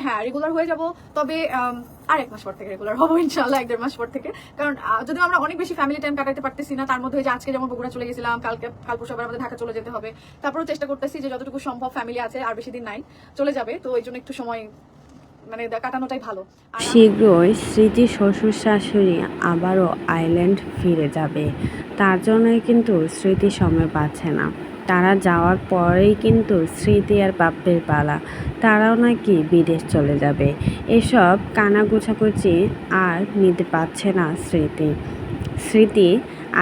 হ্যাঁ রেগুলার হয়ে যাব, তবে আর 1 মাস পর থেকে রেগুলার হবো ইনশাআল্লাহ, 1-1.5 মাস পর থেকে। কারণ যদিও আমরা অনেক বেশি ফ্যামিলি টাইম কাটাতে পারতেছি না, তার মধ্যে যে আজকে যেমন বগুড়া চলে গেছিলাম, কাল পরশু আবার আমাদের ঢাকা চলে যেতে হবে, তারপরেও চেষ্টা করতেছি যে যতটুকু সম্ভব, ফ্যামিলি আছে আর বেশি দিন নাই, চলে যাবে, তো এই জন্য একটু সময় মানে কাটানোটাই ভালো। শীঘ্রই স্মৃতি শ্বশুর শাশুড়ি আবারও আইল্যান্ড ফিরে যাবে, তার জন্যই কিন্তু স্মৃতি সময় পাচ্ছে না। তারা যাওয়ার পরেই কিন্তু স্মৃতি আর বাপ্পের পালা, তারাও নাকি বিদেশ চলে যাবে। এসব কানা গোছাগুছি আর নিতে পারছে না স্মৃতি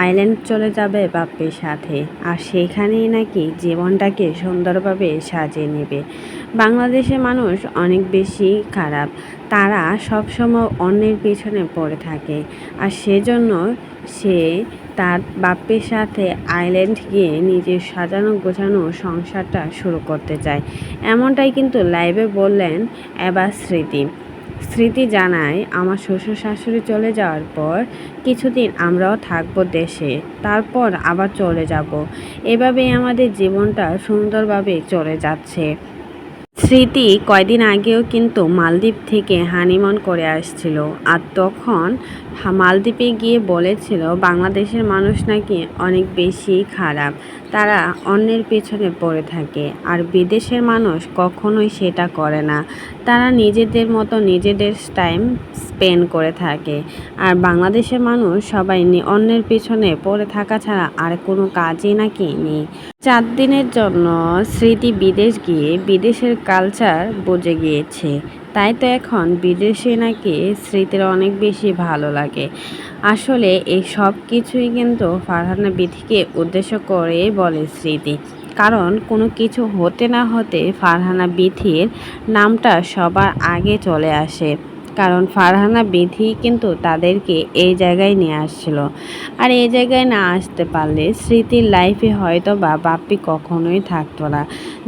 আইল্যান্ড চলে যাবে বাপ্পের সাথে, আর সেখানেই নাকি জীবনটাকে সুন্দরভাবে সাজিয়ে নেবে। বাংলাদেশের মানুষ অনেক বেশি খারাপ, তারা সবসময় অন্যের পিছনে পড়ে থাকে, আর সেজন্য সে তার বাপ্পের সাথে আইল্যান্ড গিয়ে নিজের সাজানো গোছানো সংসারটা শুরু করতে চায়। এমনটাই কিন্তু লাইভে বললেন এবার স্মৃতি জানায়, আমার শ্বশুর শাশুড়ি চলে যাওয়ার পর কিছুদিন আমরাও থাকবো দেশে, তারপর আবার চলে যাব। এভাবেই আমাদের জীবনটা সুন্দরভাবে চলে যাচ্ছে। স্মৃতি কয়দিন আগেও কিন্তু মালদ্বীপ থেকে হানিমুন করে আসছিল, আর তখন মালদ্বীপে গিয়ে বলেছিল বাংলাদেশের মানুষ নাকি অনেক বেশি খারাপ, তারা অন্যের পেছনে পড়ে থাকে, আর বিদেশের মানুষ কখনোই সেটা করে না, তারা নিজেদের মতো নিজেদের টাইম স্পেন্ড করে থাকে। আর বাংলাদেশের মানুষ সবাই অন্যের পেছনে পড়ে থাকা ছাড়া আর কোনো কাজই নাকি নেই। 4 দিনের জন্য স্মৃতি বিদেশ গিয়ে বিদেশের কালচার বুঝে গিয়েছে, তাই তো এখন বিদেশে নাকি স্মৃতির অনেক বেশি ভালো লাগে। আসলে এই সব কিছুই কিন্তু ফারহানা বিথিকে উদ্দেশ্য করে বলে স্মৃতি, কারণ কোনো কিছু হতে না হতে ফারহানা বিথির নামটা সবার আগে চলে আসে, কারণ ফারহানা বিথি কিন্তু তাদেরকে এই জায়গায় নিয়ে আসছিল। আর এই জায়গায় না আসতে পারলে স্মৃতির লাইফে হয়তো বা বাপ্পি কখনোই থাকতো না।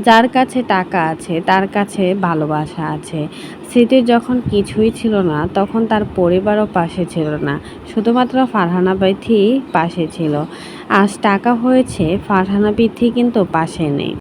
যার কাছে টাকা আছে তার কাছে ভালোবাসা আছে। স্মৃতির যখন কিছুই ছিল না তখন তার পরিবারও পাশে ছিল না, শুধুমাত্র ফারহানা বিথি পাশে ছিল। আজ টাকা হয়েছে, ফারহানা বিথি কিন্তু পাশে নেই।